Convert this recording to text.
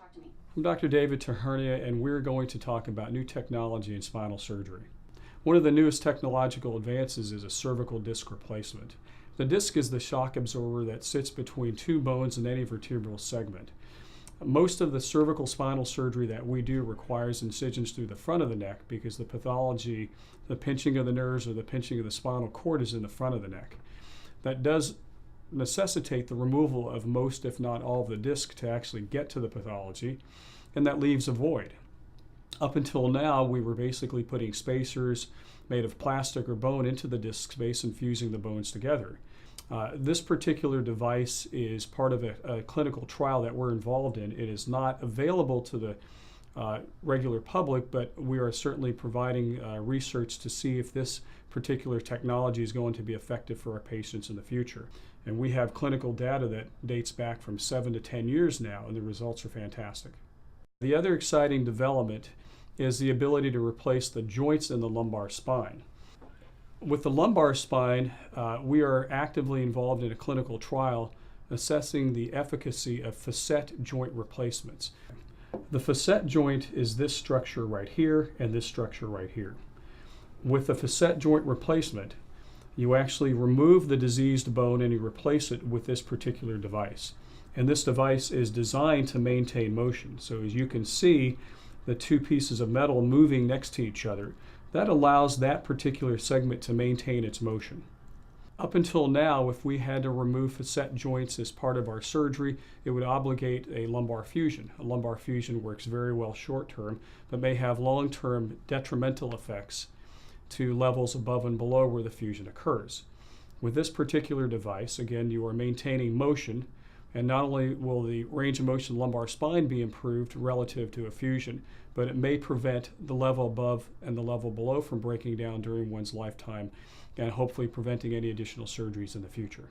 Talk to me. I'm Dr. David Tahernia, and we're going to talk about new technology in spinal surgery. One of the newest technological advances is a cervical disc replacement. The disc is the shock absorber that sits between two bones in any vertebral segment. Most of the cervical spinal surgery that we do requires incisions through the front of the neck because the pathology, the pinching of the nerves or the pinching of the spinal cord, is in the front of the neck. That does necessitate the removal of most, if not all, of the disc to actually get to the pathology, and that leaves a void. Up until now, we were basically putting spacers made of plastic or bone into the disc space and fusing the bones together. This particular device is part of a clinical trial that we're involved in. It is not available to the regular public, but we are certainly providing research to see if this particular technology is going to be effective for our patients in the future. And we have clinical data that dates back from 7 to 10 years now, and the results are fantastic. The other exciting development is the ability to replace the joints in the lumbar spine. With the lumbar spine, we are actively involved in a clinical trial assessing the efficacy of facet joint replacements. The facet joint is this structure right here and this structure right here. With the facet joint replacement, you actually remove the diseased bone and you replace it with this particular device. And this device is designed to maintain motion. So as you can see, the two pieces of metal moving next to each other, that allows that particular segment to maintain its motion. Up until now, if we had to remove facet joints as part of our surgery, it would obligate a lumbar fusion. A lumbar fusion works very well short term, but may have long-term detrimental effects to levels above and below where the fusion occurs. With this particular device, again, you are maintaining motion, and not only will the range of motion of the lumbar spine be improved relative to a fusion, but it may prevent the level above and the level below from breaking down during one's lifetime, and hopefully preventing any additional surgeries in the future.